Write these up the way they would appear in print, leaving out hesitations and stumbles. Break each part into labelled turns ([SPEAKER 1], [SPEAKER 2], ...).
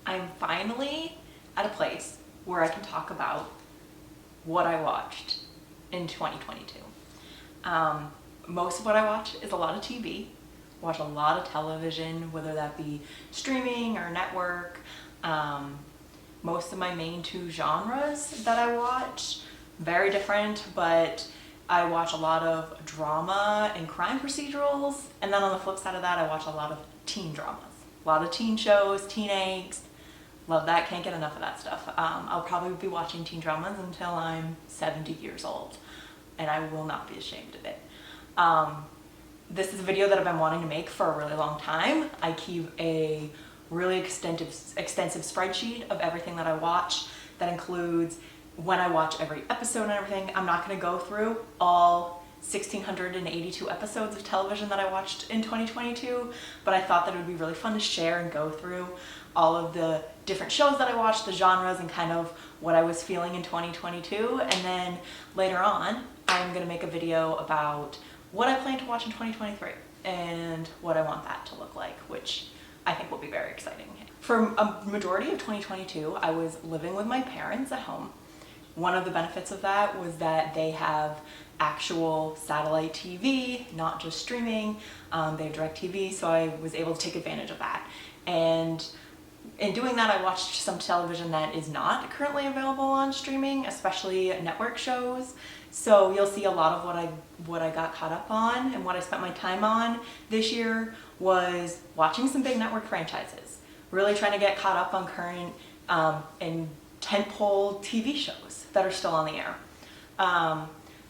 [SPEAKER 1] I'm finally at a place where I can talk about what I watched in 2022. Most of what I watch is a lot of TV. Watch a lot of television, whether that be streaming or network. Most of my main two genres that I watch, very different, but I watch a lot of drama and crime procedurals. And then on the flip side of that, I watch a lot of teen dramas. A lot of teen shows, teen angst. Love that, can't get enough of that stuff. I'll probably be watching teen dramas until I'm 70 years old, and I will not be ashamed of it. This is a video that I've been wanting to make for a really long time. I keep a really extensive spreadsheet of everything that I watch that includes when I watch every episode and everything. I'm not going to go through all 1,682 episodes of television that I watched in 2022, but I thought that it would be really fun to share and go through all of the different shows that I watched, the genres, and kind of what I was feeling in 2022. And then later on, I'm going to make a video about what I plan to watch in 2023 and what I want that to look like, which I think will be very exciting. For a majority of 2022, I was living with my parents at home. One of the benefits of that was that they have actual satellite TV, not just streaming. They have DirecTV, so I was able to take advantage of that. And in doing that, I watched some television that is not currently available on streaming, especially network shows. So you'll see a lot of what I got caught up on and what I spent my time on this year was watching some big network franchises. Really trying to get caught up on current and tentpole TV shows that are still on the air.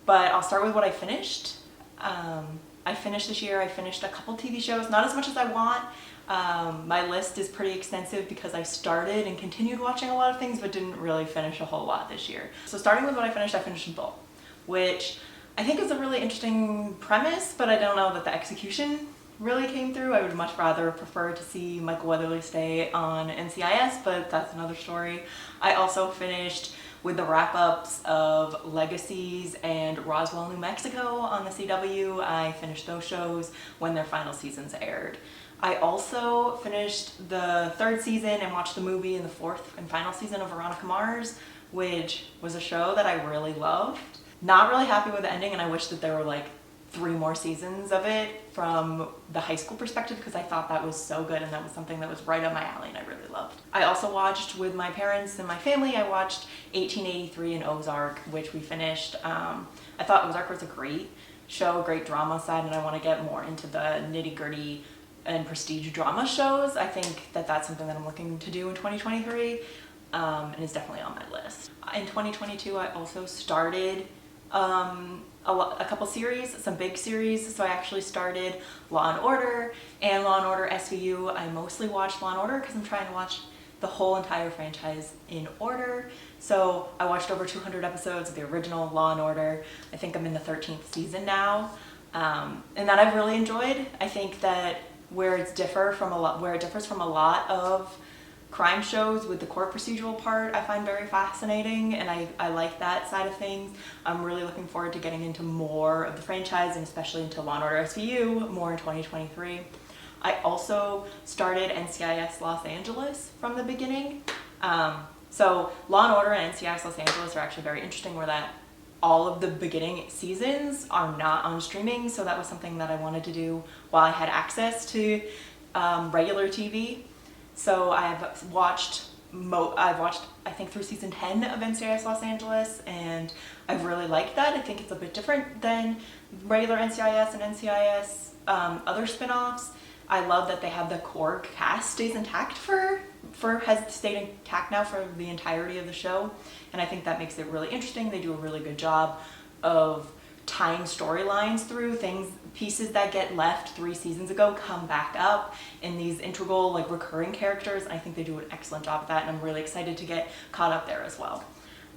[SPEAKER 1] But I'll start with what I finished. I finished this year, I finished a couple TV shows, not as much as I want. My list is pretty extensive because I started and continued watching a lot of things but didn't really finish a whole lot this year. So starting with what I finished Bull, which I think is a really interesting premise, but I don't know that the execution really came through. I would much rather prefer to see Michael Weatherly stay on NCIS, but that's another story. I also finished with the wrap-ups of Legacies and Roswell, New Mexico on the CW. I finished those shows when their final seasons aired. I also finished the third season and watched the movie in the fourth and final season of Veronica Mars, which was a show that I really loved. Not really happy with the ending, and I wish that there were like 3 more seasons of it from the high school perspective because I thought that was so good and that was something that was right up my alley and I really loved. I also watched with my parents and my family, I watched 1883 and Ozark, which we finished. I thought Ozark was a great show, a great drama side, and I want to get more into the nitty-gritty and prestige drama shows. I think that that's something that I'm looking to do in 2023 and is definitely on my list. In 2022, I also started a couple series, some big series. So I actually started Law & Order and Law & Order SVU. I mostly watched Law & Order because I'm trying to watch the whole entire franchise in order. So I watched over 200 episodes of the original Law & Order. I think I'm in the 13th season now. And that I've really enjoyed. I think that where it differs from a lot of crime shows with the court procedural part, I find very fascinating, and I like that side of things. I'm really looking forward to getting into more of the franchise and especially into Law & Order SVU more in 2023. I also started NCIS Los Angeles from the beginning. So Law & Order and NCIS Los Angeles are actually very interesting where that all of the beginning seasons are not on streaming, so that was something that I wanted to do while I had access to regular TV. So I've watched I think through season 10 of NCIS Los Angeles, and I've really liked that. I think it's a bit different than regular NCIS and NCIS other spin-offs. I love that they have the core cast stays intact has stayed intact now for the entirety of the show, and I think that makes it really interesting. They do a really good job of tying storylines through pieces that get left 3 seasons ago come back up in these integral, like, recurring characters. I think they do an excellent job of that, and I'm really excited to get caught up there as well.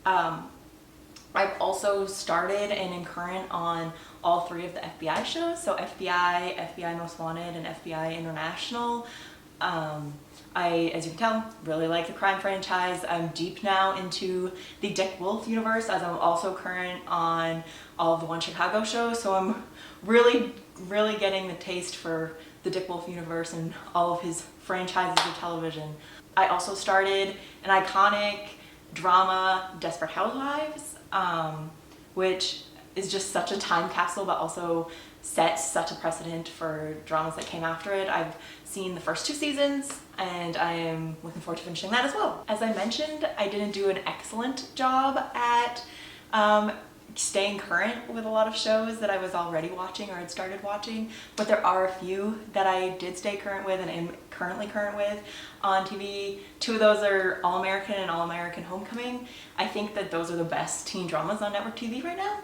[SPEAKER 1] I've also started and am current on all 3 of the FBI shows, so FBI, FBI Most Wanted, and FBI International. I, as you can tell, really like the crime franchise. I'm deep now into the Dick Wolf universe, as I'm also current on all of the One Chicago shows, so I'm really getting the taste for the Dick Wolf universe and all of his franchises of television. I also started an iconic drama, Desperate Housewives, which is just such a time capsule, but also sets such a precedent for dramas that came after it. I've seen the first 2 seasons and I am looking forward to finishing that as well. As I mentioned, I didn't do an excellent job at staying current with a lot of shows that I was already watching or had started watching, but there are a few that I did stay current with and am currently current with on TV. 2 of those are All American and All American Homecoming. I think that those are the best teen dramas on network TV right now.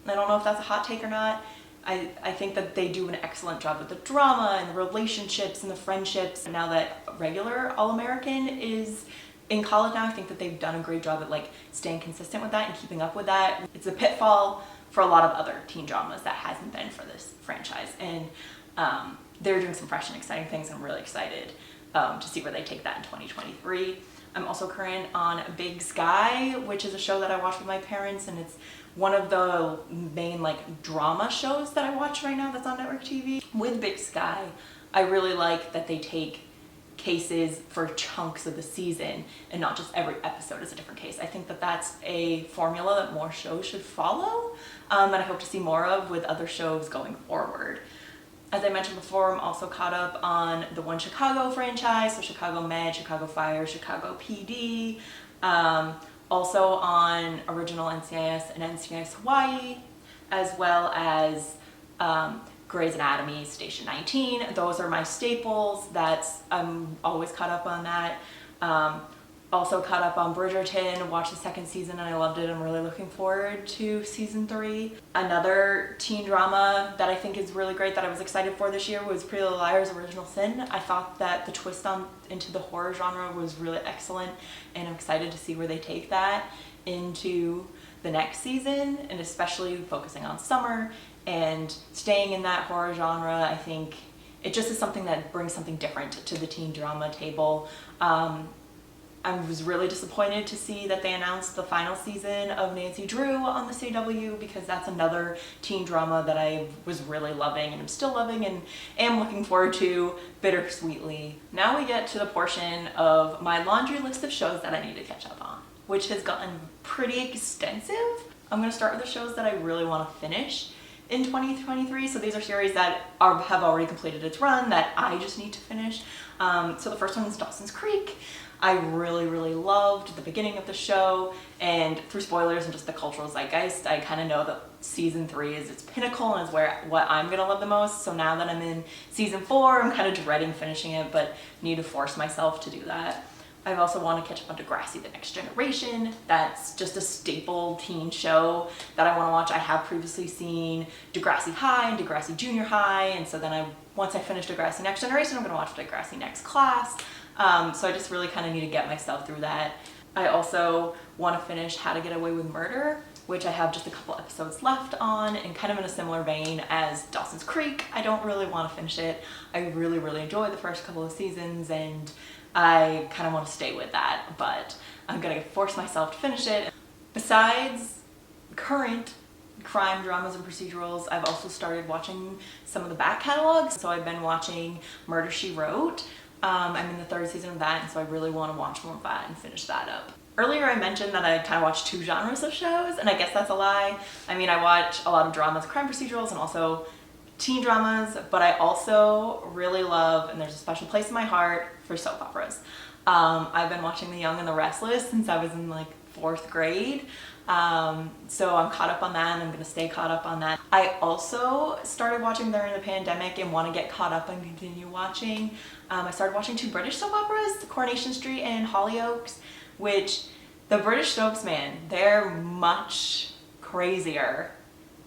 [SPEAKER 1] I don't know if that's a hot take or not. I think that they do an excellent job with the drama and the relationships and the friendships. And now that regular All American is in college now, I think that they've done a great job at like staying consistent with that and keeping up with that. It's a pitfall for a lot of other teen dramas that hasn't been for this franchise. And they're doing some fresh and exciting things. I'm really excited to see where they take that in 2023. I'm also current on Big Sky, which is a show that I watch with my parents, and it's one of the main like drama shows that I watch right now that's on network TV. With Big Sky, I really like that they take cases for chunks of the season and not just every episode is a different case. I think that that's a formula that more shows should follow, and I hope to see more of with other shows going forward. As I mentioned before, I'm also caught up on the One Chicago franchise, so Chicago Med, Chicago Fire, Chicago PD, also on original NCIS and NCIS Hawaii, as well as Grey's Anatomy, Station 19. Those are my staples. I'm always caught up on that. Also caught up on Bridgerton, watched the 2nd season and I loved it. I'm really looking forward to season 3. Another teen drama that I think is really great that I was excited for this year was Pretty Little Liars Original Sin. I thought that the twist into the horror genre was really excellent, and I'm excited to see where they take that into the next season, and especially focusing on summer and staying in that horror genre. I think it just is something that brings something different to the teen drama table. I was really disappointed to see that they announced the final season of Nancy Drew on the CW, because that's another teen drama that I was really loving and I'm still loving and am looking forward to bittersweetly. Now we get to the portion of my laundry list of shows that I need to catch up on, which has gotten pretty extensive. I'm going to start with the shows that I really want to finish in 2023. So these are series that have already completed its run that I just need to finish. So the first one is Dawson's Creek. I really, really loved the beginning of the show, and through spoilers and just the cultural zeitgeist, I kind of know that season 3 is its pinnacle and is what I'm gonna love the most. So now that I'm in season 4, I'm kind of dreading finishing it, but need to force myself to do that. I also want to catch up on Degrassi: The Next Generation. That's just a staple teen show that I want to watch. I have previously seen Degrassi High and Degrassi Junior High, and so then once I finish Degrassi Next Generation, I'm going to watch Degrassi Next Class. So I just really kind of need to get myself through that. I also want to finish How to Get Away with Murder, which I have just a couple episodes left on, and kind of in a similar vein as Dawson's Creek. I don't really want to finish it. I really, really enjoyed the first couple of seasons, and I kind of want to stay with that, but I'm going to force myself to finish it. Besides current crime dramas and procedurals, I've also started watching some of the back catalogs. So I've been watching Murder, She Wrote. I'm in the 3rd season of that, and so I really want to watch more of that and finish that up. Earlier I mentioned that I kind of watch 2 genres of shows, and I guess that's a lie. I mean, I watch a lot of dramas, crime procedurals, and also teen dramas, but I also really love, and there's a special place in my heart for soap operas. I've been watching The Young and the Restless since I was in like 4th grade. So I'm caught up on that, and I'm going to stay caught up on that. I also started watching during the pandemic and want to get caught up and continue watching. I started watching 2 British soap operas, Coronation Street and Hollyoaks, which the British soaps, man, they're much crazier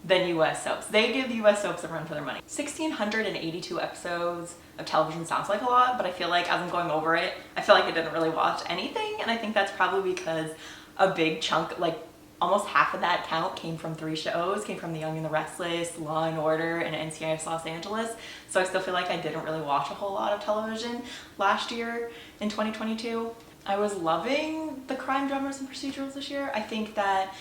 [SPEAKER 1] than US soaps. They give the US soaps a run for their money. 1,682 episodes of television sounds like a lot, but I feel like as I'm going over it, I feel like I didn't really watch anything, and I think that's probably because a big chunk, like almost half of that count, came from 3 shows, came from The Young and the Restless, Law and Order, and NCIS Los Angeles. So I still feel like I didn't really watch a whole lot of television last year in 2022. I was loving the crime dramas and procedurals this year. I think that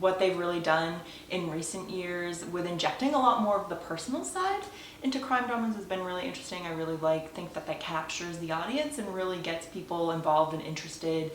[SPEAKER 1] what they've really done in recent years with injecting a lot more of the personal side into crime dramas has been really interesting. I really think that captures the audience and really gets people involved and interested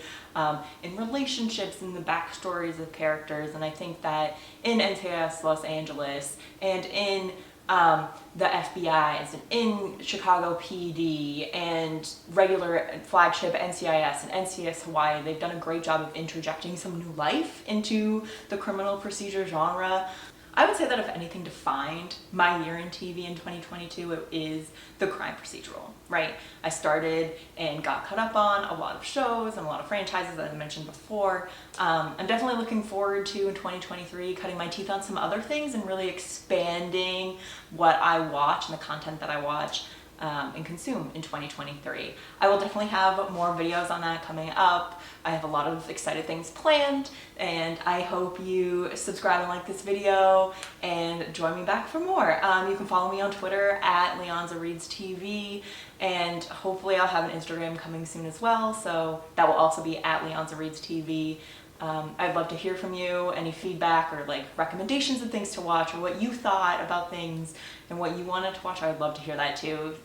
[SPEAKER 1] in relationships and the backstories of characters. And I think that in NCIS Los Angeles and in the FBI's and in Chicago PD and regular flagship NCIS and NCIS Hawaii, they've done a great job of interjecting some new life into the criminal procedure genre. I would say that if anything defined my year in TV in 2022, it is the crime procedural, right? I started and got caught up on a lot of shows and a lot of franchises that I mentioned before. I'm definitely looking forward to, in 2023, cutting my teeth on some other things and really expanding what I watch and the content that I watch and consume in 2023. I will definitely have more videos on that coming up. I have a lot of excited things planned, and I hope you subscribe and like this video and join me back for more. You can follow me on Twitter at LeonzaReadsTV, and hopefully I'll have an Instagram coming soon as well, so that will also be at LeonzaReadsTV. I'd love to hear from you, any feedback or recommendations of things to watch, or what you thought about things and what you wanted to watch. I'd love to hear that too.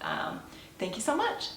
[SPEAKER 1] Thank you so much.